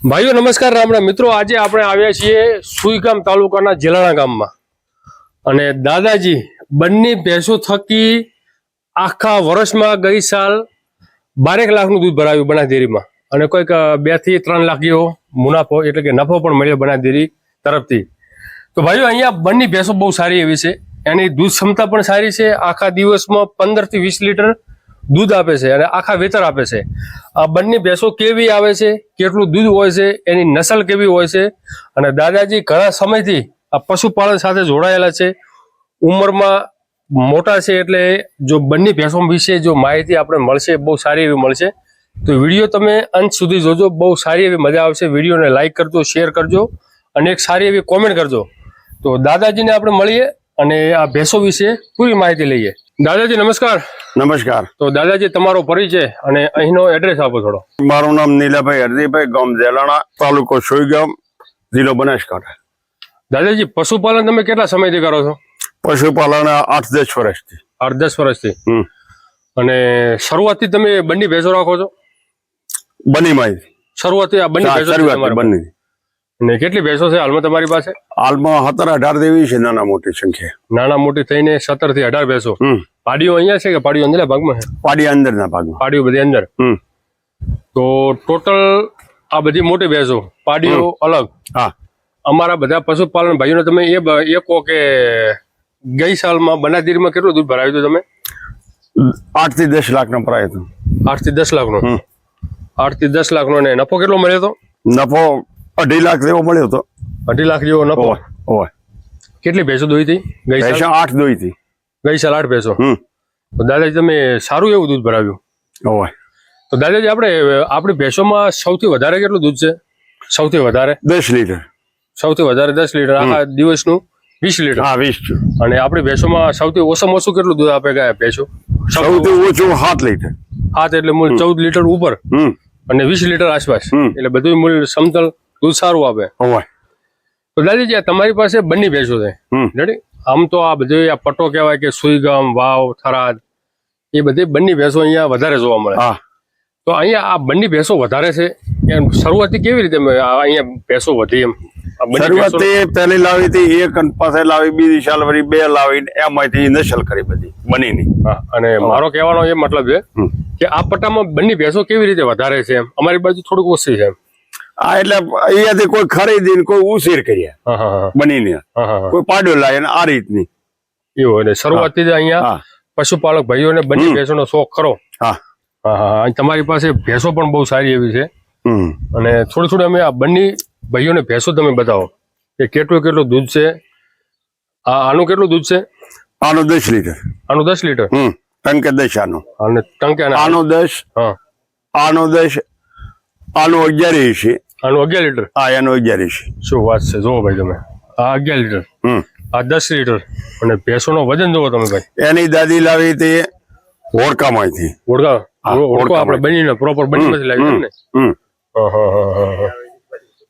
ભાઈઓ નમસ્કાર, રામ રામ મિત્રો। આજે આપણે આવ્યા છીએ સુઈગામ તાલુકાના જેલાણા ગામમાં અને દાદાજી બંને ભેંસો થકી આખા વર્ષમાં ગઈ સાલ 12 લાખનું દૂધ ભરાવ્યું બનાસ ડેરીમાં અને કોઈક 2 થી 3 લાખ જેવો મુનાફો એટલે કે નફો પણ મળ્યો બનાસ ડેરી તરફથી। તો ભાઈઓ અહીંયા બંને ભેંસો બહુ સારી એવી છે, એની દૂધ ક્ષમતા પણ સારી છે। આખા દિવસમાં 15 થી 20 લીટર દૂધ આપે છે અને આખા વેતર આપે છે। આ બંને ભેંસો કેવી આવે છે, કેટલું દૂધ હોય છે, એની નસલ કેવી હોય છે અને દાદાજી ઘણા સમયથી આ પશુપાલન સાથે જોડાયેલા છે, ઉંમરમાં મોટા છે, એટલે જો બંને ભેંસો વિશે જો માહિતી આપણે મળશે બહુ સારી એવી મળશે। તો વિડીયો તમે અંત સુધી જોજો, બહુ સારી એવી મજા આવશે। વિડીયોને લાઈક કરજો, શેર કરજો અને એક સારી એવી કોમેન્ટ કરજો। તો દાદાજીને આપણે મળીએ અને આ ભેંસો વિશે પૂરી માહિતી લઈએ। દાદાજી નમસ્કાર। નમસ્કાર। તો દાદાજી તમારો પરિચય અને અહીંનો એડ્રેસ આપો થોડો। મારું નામ નીલાભાઈ હરદીભાઈ, ગામ જેલાણા, તાલુકો સુઈગામ, જિલ્લો બનાસકાંઠા। દાદાજી પશુપાલન તમે કેટલા સમયથી કરો છો? પશુપાલન 8-10 વર્ષથી। 8-10 વર્ષથી। અને શરૂઆતથી તમે બંને ભેંસો રાખો છો? બનીમાં શરૂઆતથી આ બંને ભેંસો બની। અને કેટલી ભેંસો છે હાલમાં તમારી પાસે? હાલમાં 17-18 જેવી છે, નાના મોટી સંખ્યા। નાના મોટી થઈને 17 થી 18 ભેંસો। પાડીઓ અહીંયા છે કે પાડીઓ અંદરના ભાગમાં છે? પાડી અંદરના ભાગમાં, પાડીઓ બધી અંદર। તો ટોટલ આ બધી મોટી ભેંસો, પાડીઓ અલગ। હા, અમારા બધા પશુપાલન ભાઈઓને તમે એ કહો કે ગઈ સાલમાં બનાસ ડેરીમાં કેટલું દૂધ ભરાવ્યું હતું તમે? 8 થી 10 લાખનો ભરાયો હતો। 8 થી 10 લાખનો? 8 થી 10 લાખનો। ને નફો કેટલો મળ્યો હતો? નફો 2.5 લાખ જેવો મળ્યો હતો। 2.5 લાખ જેવો નફો? હોય। કેટલી ભેંસો દોઈ હતી ગઈ સાલ? 8 દોઈ હતી ગઈ સાલ 8 ભેંસો। તો દાદાજી તમે સારું એવું દૂધ ભરાવ્યું। હોય। તો દાદાજી આપણી ભેંસોમાં સૌથી વધારે કેટલું દૂધ છે? સૌથી વધારે 10 લીટર। સૌથી વધારે 10 લીટર, આખા દિવસનું 20 લીટર। હા, 20। અને આપણી ભેંસોમાં સૌથી ઓછામાં ઓછું કેટલું દૂધ આપે ગયા ભેંસો? સૌથી ઓછું 7 લીટર। 7 એટલે મૂળ 14 લીટર ઉપર અને 20 લીટર આસપાસ, એટલે બધું મૂળ સમતલ દૂધ સારું આપે। હોય। તો દાદાજી તમારી પાસે બંને ભેંસો છે, રેડી? આમ તો આ બધું આ પટ્ટો કહેવાય કે સુઈગામ, વાવ, થરાદ, એ બધી બંને ભેંસો અહીંયા વધારે જોવા મળે। તો અહીંયા આ બંને ભેંસો વધારે છે, એમ શરૂઆતથી કેવી રીતે અહીંયા ભેંસો વધી? એમ શરૂઆતથી પહેલી લાવી હતી 1, પાસે લાવી, બીજી સાલ વળી 2 લાવીને એમાંથી નસલ કરી બધી બનીની। અને મારો કહેવાનો એ મતલબ છે કે આ પટ્ટામાં બંને ભેંસો કેવી રીતે વધારે છે? એમ અમારી બાજુ થોડુંક ઓછી છે। હા, એટલે અહીંયાથી કોઈ ખરીદીને કોઈ ઉછેર કર્યા બનીને, કોઈ પાડ્યો લાવે ને આ રીતની એવું। અને શરૂઆતથી જ અહીંયા પશુપાલક ભાઈઓને બંને ભેંસોનો શોખ ખરો? હા। તમારી પાસે ભેંસો પણ બહુ સારી એવી છે અને થોડી અમે આ બંને ભાઈઓને ભેંસો તમે બતાવો કે કેટલું દૂધ છે। આનું કેટલું દૂધ છે? આનું 10 લીટર। આનું 10 લીટર? ટંકે 10 આનો। અને ટંકે આનો 10, આનો 10, આનો 11 છે। આનું 11 લીટર? હા, એનો 11 છે। શું વાત છે! જુઓ ભાઈ તમે, આ 11 લીટર, આ 10 લીટર, અને ભેંસોનો વજન જુઓ તમે ભાઈ। એની દાદી લાવી તે હોડકામાંથી। હોડકા આપણે બનીને પ્રોપર બનીમાંથી લાવી ને?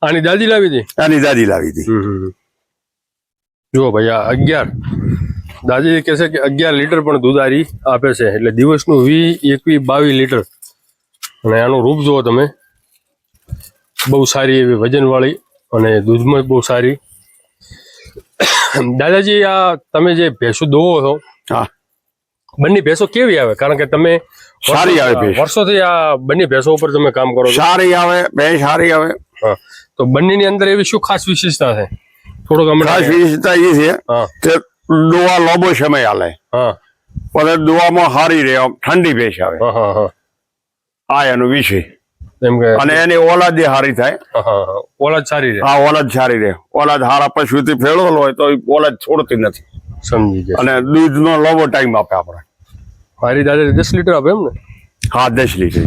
આની દાદી લાવી હતી? આની દાદી લાવી હતી। જુઓ ભાઈ, આ 11, દાદી કહે છે કે 11 લીટર પણ દૂધારી આપે છે, એટલે દિવસનું 20, 21, 22 લીટર। અને આનું રૂપ જુઓ તમે, બહુ સારી એવી વજનવાળી અને દૂધમાં બહુ સારી। દાદાજી આ તમે જે ભેંસો દોવો છો, બંને ભેંસો કેવી આવે? કારણ કે તમે સારી આવે, વર્ષોથી આ બંને ભેંસો ઉપર તમે કામ કરો છો। સારી આવે, ભેંસ સારી આવે। તો બંનેની અંદર એવી શું ખાસ વિશેષતા છે? થોડુંક ખાસ વિશેષતા એ છે કે દોવા લાંબો સમય હાલે, પણ દોવામાં સારી રહે, ઠંડી ભેંસ આવે। આ એનો વિષય। અને એની ઓલાદ સારી થાય। ઓલાદ સારી રહે? હા, ઓલાદ સારી રહે। ઓલાદ સારા પશુથી ફેરવેલ હોય તો ઓલાદ છોડતી નથી। સમજી ગયા। અને દૂધનો લાંબો ટાઈમ આપે આપણે। મારી દાદા 10 લીટર આપે એમ ને? હા, 10 લીટર।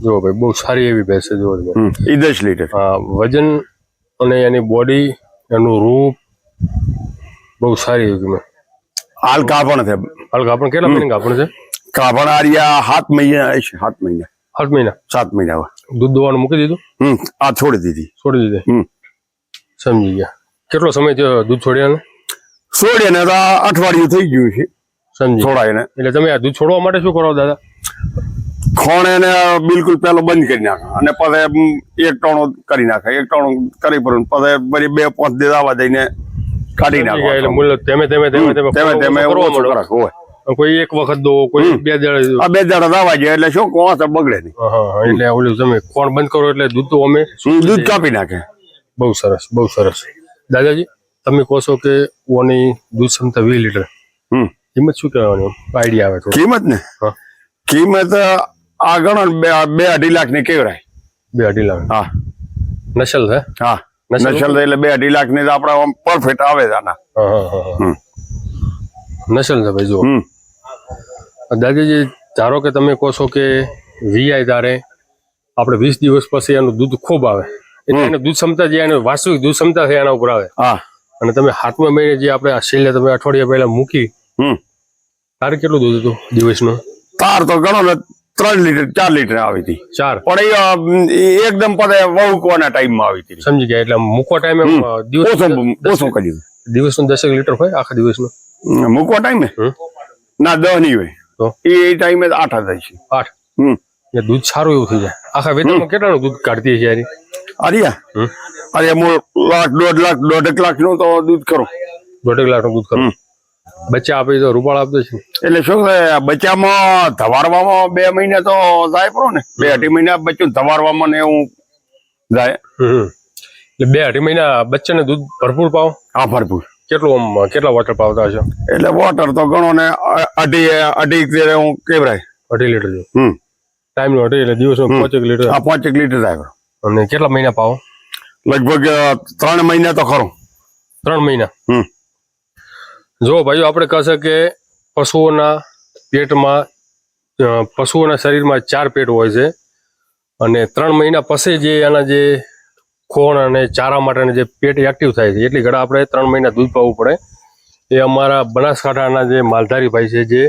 જો ભાઈ, બહુ સારી એવી ભેંસ છે, જુઓ તમે, એ 10 લીટર। હા, વજન અને એની બોડી, એનું રૂપ બહુ સારી એવી। હાલ કાપણ છે? હાલ કાપણ કેટલા મહિના કાપણ છે? કાપણ આર્યા 7 મહિના છે। 7 મહિના? 8 મહિના? 7 મહિના। દૂધ દોવાનું મૂકી દીધું? આ છોડી દીધી। છોડી દીધી? સમજી ગયા। કેટલો સમય થયો દૂધ છોડ્યા? છોડ્યા ને તો અઠવાડિયું થઈ ગયું છે સમજી છોડાય ને। એટલે તમે આ દૂધ છોડવા માટે શું કરો દાદા? ખોણ એને બિલકુલ પેલો બંધ કરી નાખે અને પછી એક ટણો કરી નાખે, એક ટણો કરી પર પછી વળી 2-5 દિવસ આવવા દઈને કાઢી નાખે. એટલે મૂલ્ય ધીમે ધીમે ઓછું કરે. હોય કોઈ એક વખત દો, કોઈ 2 દાડા. આ 2 દાડા દાવા જાય એટલે શું કોણ બગડે નહીં. એટલે ઓલું તમે કોણ બંધ કરો એટલે દૂધ તો અમે દૂધ કાપી નાખે. બહુ સરસ, બહુ સરસ. દાદાજી તમે કહો છો કે ઓની દૂધ ક્ષમતા 20 લીટર, કિંમત શું કહેવાની આઈડિયા આવે? કિંમત ને કિંમત આ ગણો 2-2.5 લાખ ની કેવરાય. 2-2.5 લાખ? હા. નસલ છે? હા નસલ એટલે 2-2.5 લાખ ની આપડે પરફેક્ટ આવે છે આના. નસલ છે ભાઈ. જો દાદાજી ધારો કે તમે કહો છો કે વીઆઈ તારે આપણે 20 દિવસ પછી એનું દૂધ ખૂબ આવે એટલે એની દૂધ ક્ષમતા જે એની વાસ્તવિક દૂધ ક્ષમતા છે એના ઉપર આવે. અને તમે 7મા મહિને જે આપણે આ છેલ્લે તમે અઠવાડિયા પહેલા મૂકી, તારે કેટલું દૂધ હતું દિવસનું? તાર તો ગણો ને 3 લીટર 4 લીટર આવી હતી. 4? પણ એ એકદમ પદે વહુકવાના ટાઈમમાં આવી હતી. સમજી ગયા. એટલે મૂકવા ટાઈમે ઓછું કર્યું. દિવસનું 10 લીટર હોય આખા દિવસનું? મૂકવા ટાઈમે ના 10 નહીં હોય, એ ટાઈમે 8 થાય છે. 8? દૂધ સારું એવું થઈ જાય. આખા વેતનમાં કેટલાનું દૂધ કાઢતી છે યાર? અરે લાખ 1.5 લાખ 1.5 લાખ નું તો દૂધ ખરું. 1.5 લાખ નું દૂધ ખરું. બચ્ચા આપે તો રૂપાળ આપતો છે. એટલે શું બચ્ચામાં ધવારવામાં 2 મહિના તો જાય પરો ને. 2-2.5 મહિના બચ્ચું ધવારવામાં ને એવું જાય. એટલે 2-2.5 મહિના બચ્ચાને દૂધ ભરપૂર પાવ? હા ભરપૂર. કેટલા વોટર પાવતા હશો? એટલે વોટર તો ગણો ને 2.5 હું કેવરાય 2.5 લીટર જેવું. ટાઈમ નો 2.5 એટલે દિવસમાં 5 લીટર. હા 5 લીટર થાય. અને કેટલા મહિના પાવો? લગભગ 3 મહિના તો ખરું. 3 મહિના? જો ભાઈઓ આપણે કહેશે કે પશુઓના પેટમાં પશુઓના શરીરમાં 4 પેટ હોય છે અને 3 મહિના પછી જે એના જે ખોણ અને ચારા માટેના જે પેટ એક્ટિવ થાય છે એટલી ઘણા આપણે 3 મહિના દૂધ પાવું પડે. એ અમારા બનાસકાંઠાના જે માલધારી ભાઈ છે જે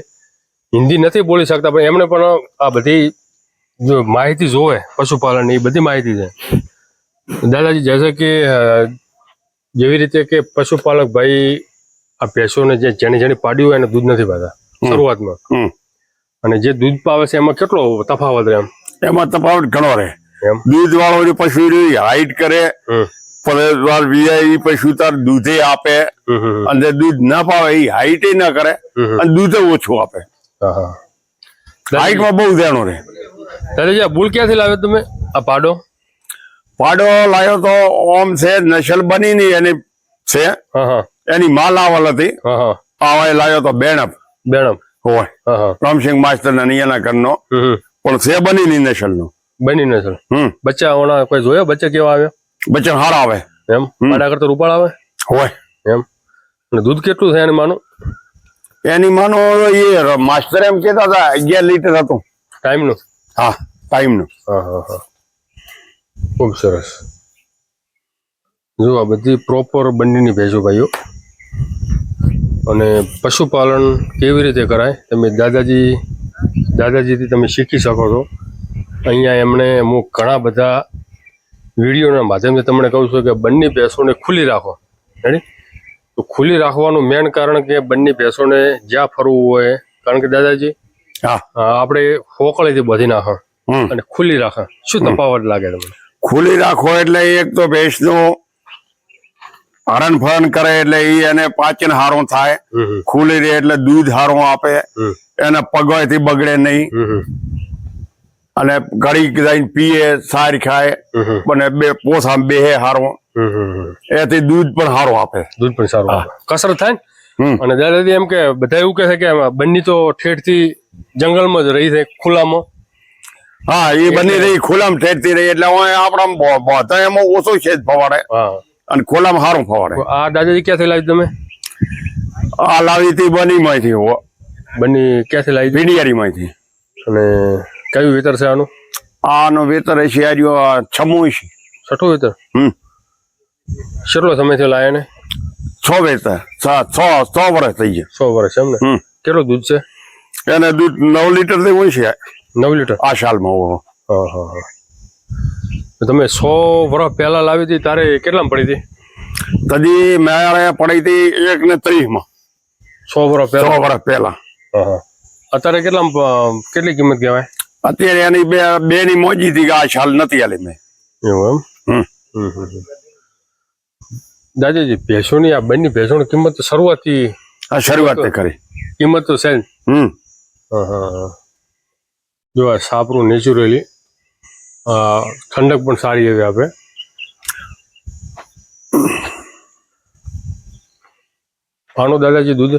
હિન્દી નથી બોલી શકતા પણ એમને પણ આ બધી જો માહિતી જોવે પશુપાલનની એ બધી માહિતી છે. દાદાજી જैसे કે જેવી રીતે કે પશુપાલક ભાઈ આ ભેંસોને જે જેની પાડી હોય એને દૂધ નથી પાતા શરૂઆતમાં, અને જે દૂધ પાવે છે એમાં કેટલો તફાવત રહે? એમાં તફાવત ઘણો રહે. દૂધ વાળો પશુ હાઈટ કરે વીઆઈ પશુ તાર દૂધે આપે અને દૂધ ના પાવે એ હાઈટ ના કરે અને દૂધ ઓછું આપે. હાઈટમાં બહુ ધ્યાન રહે. દાદાજી આ બુલ ક્યાંથી લાવ્યો તમે? આ પાડો લાવ્યો તો ઓમ છે નસલ બની ની એની છે. એની માં લાવલ હતી. આવા લાવ્યો તો બેણપ હોય રામસિંહ માસ્ટર ના એના ઘરનો, પણ છે બની ની નસલ નો. બની નસલ. બચ્ચા ઓના કોઈ જોયો? બચ્ચા કેવા આવ્યા? બચ્ચા સારા આવે. એમ પાડા કરતા રૂપાળ આવે હોય એમ. અને દૂધ કેટલું છે એની માનું? એની માનો એ માસ્ટર એમ કેતા હતા 11 લીટર હતું ટાઈમ નું. હા ટાઈમ નું. ખૂબ સરસ. જો આ બધી પ્રોપર બંનેની ભેંસો ભાઈઓ. અને પશુપાલન કેવી રીતે કરાય તમે દાદાજીથી તમે શીખી શકો છો. અહીંયા એમણે હું ઘણા બધા વિડીયોના માધ્યમથી તમને કહું છું કે બંને ભેંસોને ખુલ્લી રાખો. રેડી? તો ખુલ્લી રાખવાનું મેન કારણ કે બંને ભેંસોને જ્યાં ફરવું હોય, કારણ કે દાદાજી આપણે ફોકળીથી બાંધી નાખો અને ખુલ્લી રાખો, શું તફાવત લાગે તમને? ખુલ્લી રાખો એટલે એક તો ભેંસનું હરણ ફરણ કરે એટલે એને પાચન સારું થાય. ખુલ્લી રહે એટલે દૂધ સારું આપે, એને પગવાથી બગડે નહીં, અને ઘડી જઈને પીએ સાર ખાય અને પોસા બેહે સારું, એથી દૂધ પણ સારું આપે. દૂધ પણ સારું આપે, કસરત થાય ને. અને દાદાજી એમ કે બધા એવું કહે છે કે બંને તો ઠેઠથી જંગલમાં જ રહી છે ખુલ્લામાં. હા એ બની રહી ખુલ્લામાં ઠેઠથી રહી એટલે આપણા એમાં ઓછો છે જ ફવાડે અને ખુલ્લામાં સારું ફવાડે. આ દાદાજી ક્યાંથી લાવી તમે? આ લાવી હતી બની માંથી. બની ક્યાંથી લાવી? પીડિયારી માંથી. અને કયું વેતર છે આનું? આનું વેતર છે આ 6મું વેતર. કેટલો સમયથી લાયા ને? 6 વેતર 6 વર્ષ થઈ ગયા. 6 વર્ષ એમ ને. કેટલું દૂધ છે એને? દૂધ 9 લીટર હોય છે. 9 લીટર આ સાલમાં. તમે 100 વર્ષ પહેલા લાવી હતી તારે કેટલામાં પડી હતી? તદી મેળે પડી હતી 1.30 100 વર્ષ પહેલા. અત્યારે અત્યારે કેટલી કિંમત કહેવાય? અત્યારે એની બે ની મોજી થી આ શાલ નથી આલી મેં. એવું એમ. દાદાજી ભેંસોની આ બંને ભેંસોની કિંમત તો શરૂઆતથી આ શરૂઆત કરી કિંમત તો છે જ. જો આ સાપરું નેચરલી ઠંડક પણ સારી એવી આપે. આનું દાદાજી દૂધ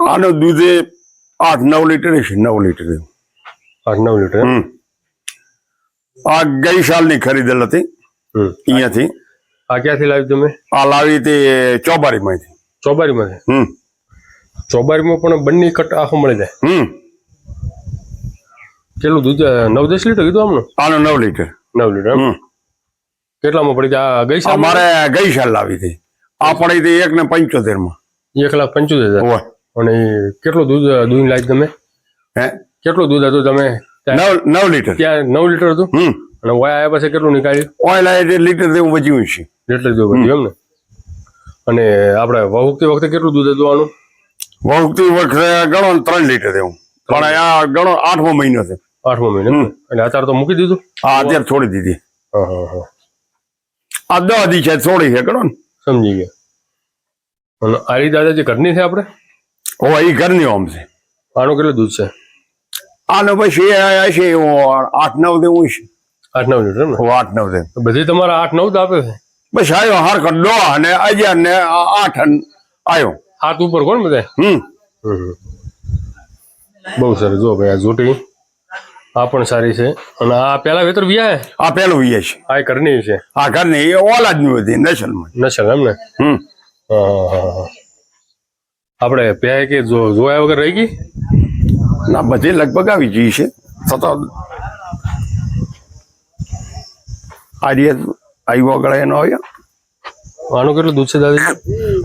આનું દૂધ 8-9 લીટર છે. 9 લીટર 8-9 લીટર. આ ગઈ સાલની ખરીદેલ હતી અહીંયાથી. આ ક્યાંથી લાવી તમે? આ લાવી હતી ચોબારીમાંથી. ચોબારીમાંથી. ચોબારીમાં પણ બંને કટ આખો મળી જાય. કેટલું દૂધ? 9-10 લીટર કીધું આમનું? આનું 9 લીટર. 9 લીટર. કેટલામાં પડી જાય? ગઈ સાલ અમારે ગઈ સાલ લાવી હતી. આ પડી હતી 1,75,000 માં. 1,75,000. અને કેટલું દૂધ લાવી તમે? હે, કેટલું દૂધ હતું તમે? 9 લીટર. ત્યાં 9 લીટર હતું. અને ઓય આવ્યા પછી કેટલું નીકાળ્યું? ઓઇલ લીટર જેવું બચ્યું છે. લીટર જેવું બચ્યું એમ ને. અને આપણે વહુકતી વખતે કેટલું દૂધ હતું આનું? વહુકતી વખતે ગણો 3 લીટર એવું. પણ આ ગણો 8મો મહિનો છે. 8મો મહિનો. એટલે અત્યારે તો મૂકી દીધું? હા, અત્યારે છોડી દીધી. આ 10 દી છે છોડી છે ગણો ને. સમજી ગયા. અને આરી દાદાજી ઘરની છે આપણે? ઓ, એ ઘરની આમ છે. આનું કેટલું દૂધ છે? આનો પછી હશે 8-9 દેવું છે. 8-9 લીટર ને? 8-9 દે. બધી તમારા 8-9 જ આપે છે? બસ આવ્યો હારકર 9 અને 11 ને 8 આવ્યો. 7 ઉપર કોણ બધા? બહુ સરસ. જો ભાઈ આ જોટી આ પણ સારી છે. અને આ પેલા વેતર વિયા? આ પેલું વિયા છે. આ ઘરની છે? આ ઘરની. એ ઓલાદની હતી નસલમાં. નસલ એમ ને? આપણે પ્યાય કે જોયા વગર રહી ગઈ? ના, બધી લગભગ આવી ગઈ છે. છતાં આવ્યો આગળ એનો આવ્યો. આનું કેટલું દૂધ છે દાદાજી?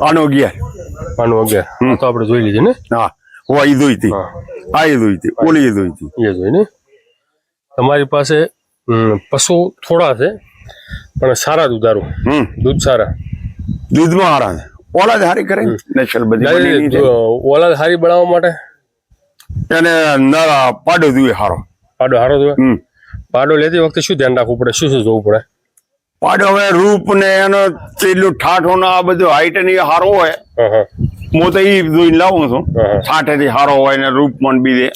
આનો 11. આનું 11. તો આપણે જોઈ લીધી ને? હા, ઓ એ દોઈ હતી. આ એ દોઈ હતી. ઓલી એ દોઈ હતી. એ જોઈ ને. તમારી પાસે પશુ થોડા છે પણ સારા દૂધારું. દૂધ સારા. દૂધમાં હારા છે. ઓલાદ હારી કરે નસલ બધી. ઓલાદ હારી બનાવવા માટે એને પાડો દુએ હારો. પાડો હારો દુએ. પાડો લેતી વખતે શું ધ્યાન રાખવું પડે? શું જોવું પડે? પાડો હવે રૂપ ને એનો એટલું ઠાઠો ને આ બધું હાઈટ ની હારો હોય. હું તો એ જોઈને લાવું છું. ઠાઠેથી હારો હોય ને રૂપ પણ બીજે.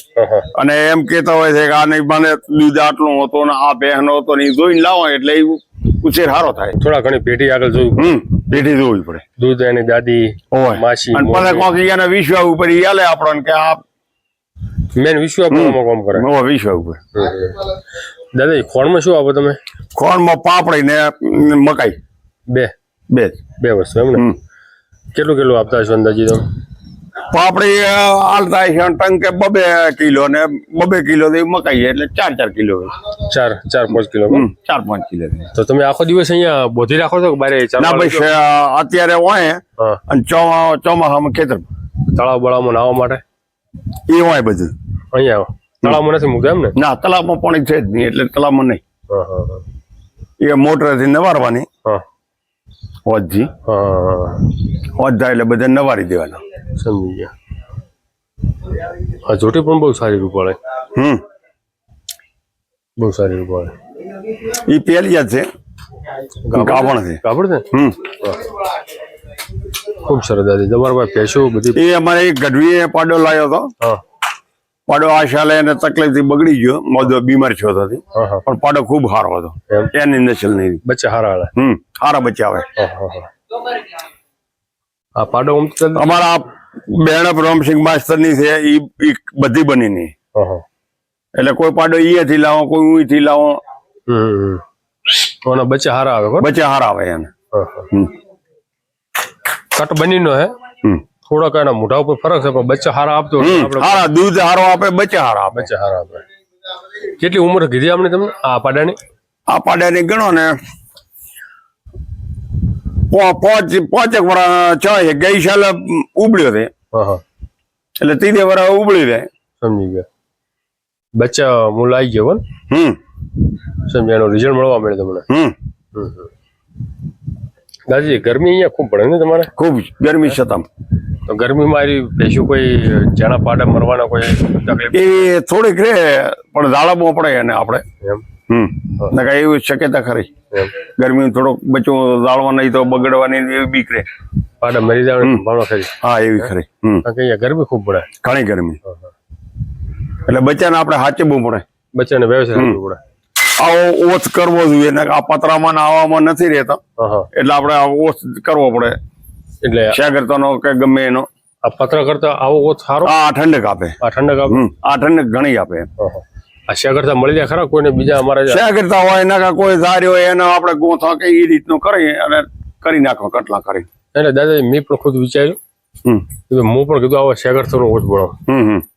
અને એમ કેતા હોય છે કે આ નહીં મને દૂધ આટલું હતો ને આ બહેનો હતો ને એ જોઈને લાવો એટલે એ ઉછેર હારો થાય. થોડા ઘણી પેઢી આગળ જોયું. પેઢી જોવી પડે. દૂધ એની દાદી માસી અને પછી કોઈક એના વિશ્વ ઉપર ઈ આલે આપણને કે આ મેન વિશ્વ આપવામાં કામ કરે. વિશ્વ ઉપર. દાદા ખોળમાં શું આપો તમે? ખોળમાં પાપડી ને મકાઈ. બે વસ્તુ એમ ને? કેટલું આપતા હશો અંદાજી તમે? પાપડી હાલતા છે ટંકે 2 કિલો ને 2 કિલો મકાઈ એટલે 4 કિલો. 4-5 કિલો. 4-5 કિલો. તો તમે આખો દિવસ અહીંયા બોધી રાખો છો કે બારે? ના બસ અત્યારે હોય અને ચોમાસામાં ખેતર તળાવ બળાવમાં નાહવા માટે એ હોય બધું. અહીંયા તળાવમાં નથી મૂકતા એમ ને? ના, તળાવમાં પાણી છે જ નહીં એટલે તળાવમાં નહીં. એ મોટરથી નવારવાની. હોજજી. હોજ થાય એટલે બધા નવારી દેવાના. સમજી ગયા. આ જોટી પણ બહુ સારી રૂપાળે. બહુ સારી રૂપાળે. એ પેલી જ છે. ગાભણ છે. ગાભણ છે? ખૂબ સરસ દાદી. તમારા પાસે ભેંસો બધી? એ અમારે એક ગઢવી પાડો લાવ્યો હતો. પાડો આ સાલે એને તકલીફથી બગડી ગયો. મોદો બીમાર થયો હતો. પણ પાડો ખૂબ સારો હતો. એની નસલ નહીં. બચ્ચા સારા આવે? સારા બચ્ચા આવે. આ પાડો અમારા બેણપ રામસિંહ માસ્ટર ની છે. એ બધી બની ની. એટલે કોઈ પાડો અહીંયાથી લાવો, કોઈ ઉઈથી લાવો. બચ્ચા સારા આવે? બચ્ચા સારા આવે એને. કટ બની નો હે. થોડાક એના મોઢા ઉપર ફરક છે પણ બચ્ચા હારા આપતો. હારા દૂધ હારો આપે, બચ્ચા હારા આપે. કેટલી ઉંમર કીધી આપણે તમને આ પાડાની? આ પાડાની ગણો ને 5 વર્ષ છે. ગઈ સાલ ઉબળ્યો છે એટલે 3 વર્ષ ઉબળી રહે. સમજી ગયા. બચ્ચા મૂળ આવી ગયો. સમજ એનો રિઝલ્ટ મળવા મળે તમને. દાદાજી ગરમી અહીંયા ખૂબ પડે ને તમારે? ખૂબ ગરમી છતાં. તો ગરમીમાં મારી ભેંસું કોઈ જણા પાડા મરવાના કોઈ તકલીફ એ થોડીક રે પણ દાળામાં પડે એને આપણે એમ નકા એવી શક્યતા ખરી એમ ગરમી થોડોક બચવું દાળવા નહીં તો બગડવાની ને એવી બીક રે પાડા મરી જવાની સંભાવના ખરી હા એવી ખરી કારણ કે અહીંયા ગરમી ખૂબ પડે ઘણી ગરમી એટલે બચ્ચાને આપણે સાચવવું પડે બચ્ચાને વ્યવસ્થિત રાખવું પડે આવો ઓછ કરવો જોઈએ ને આ પતરામાં ને આવામાં નથી રહેતા એટલે આપણે આ ઓછ કરવો પડે એટલે શાગરતાનો કે ગમે એનો આ પતરા કરતા આવો ઓછ સારો આ ઠંડક આપે આ ઠંડક આપે આ ઠંડક ઘણી આપે આ શાગરતા મળી જાય ખરા કોઈને બીજા અમારે શાગરતા હોય એના કોઈ ધાર્યો હોય એનો આપણે ગોથા કે એ રીતનું કરી અને કરી નાખો કટલા કરી એટલે દાદાજી મેં પણ ખુદ વિચાર્યું હું પણ કીધું આવો શાગરતાનો ઓછ બનાવો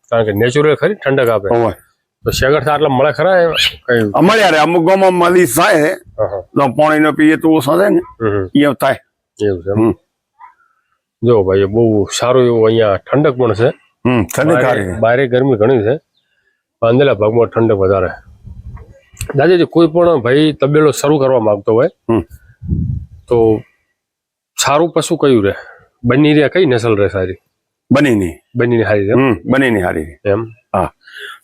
કારણ કે નેચરલ ખરી ઠંડક આપે તો શાગરતા આટલા મળે ખરા કઈ મળ્યા રે અમુક ગામમાં મળી થાય તો પાણી નો પીએ તો ઓછા થાય ને એ થાય એવું છે જો ભાઈ બહુ સારું એવું અહીંયા ઠંડક પણ છે ઠંડક બારે ગરમી ઘણી છે અંદરના ભાગમાં ઠંડક વધારે દાદાજી કોઈ પણ ભાઈ તબેલો શરૂ કરવા માંગતો હોય તો સારું પશુ કયું રે બની રે કઈ નસલ રે સારી બનીની સારી છે બનીની સારી એમ હા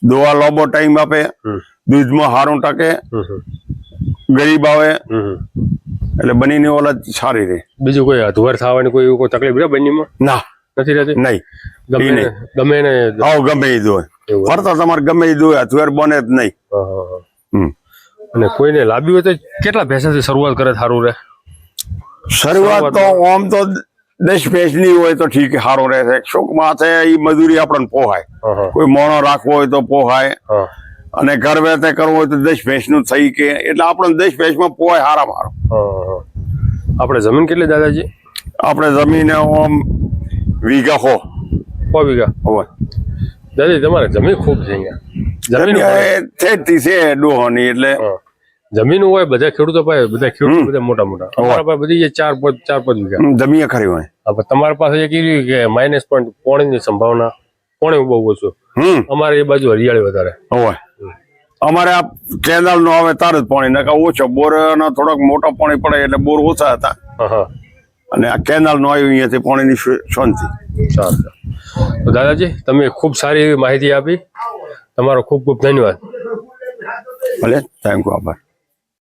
દોવા લાંબો ટાઈમ આપે દૂધમાં સારું ટકે ગરીબ આવે એટલે બનીની ઓલાદ સારી રહે બીજું કોઈ અધવર થવાની કોઈ કોઈ તકલીફ રહે બનીમાં ના નથી રહેતી નહીં ગમે ને ગમે એ દોય ફરતા તમારે ગમે એ દોય અધવર બને જ નહીં અને કોઈને લાવ્યું હોય તો કેટલા ભેંસાથી શરૂઆત કરે સારું રહે શરૂઆત તો આમ તો 10 ભેંસની હોય તો ઠીક સારો રહેશે શોખ માથે એ મજૂરી આપણને પોહાય કોઈ મોણો રાખવો હોય તો પોહાય અને ઘર વેતે કરવો હોય તો 10 ભેંસનું થઈ કે એટલે આપણે 10 ભેંસમાં પોહાય હારા મારો આપણે જમીન કેટલી દાદાજી આપણે જમીન આમ વીઘા 100 હોય દાદાજી તમારે જમીન ખૂબ છે અહીંયા જમીન છે ડોહોની એટલે જમીન હોય બધા ખેડૂતો પાસે બધા ખેડૂતો બધા મોટા અમારા પાસે બધી 4-5 વીઘા જમીન ખરી હોય તમારા પાસે એક એ કે -પોઈન્ટ પાણીની સંભાવના પાણી બહુ ઓછું અમારે એ બાજુ હરિયાળી વધારે હોય અમારે આ કેનાલ નો આવે તાર જ પાણી નકા ઓછો બોર નો થોડોક મોટો પાણી પડે એટલે બોર ઓછા હતા અને આ કેનાલ નો આવ્યું અહીંયાથી પાણીની શાંતિ સારું તો દાદાજી તમે ખૂબ સારી એવી માહિતી આપી તમારો ખૂબ ખૂબ ધન્યવાદ ભલે થેન્ક યુ આભાર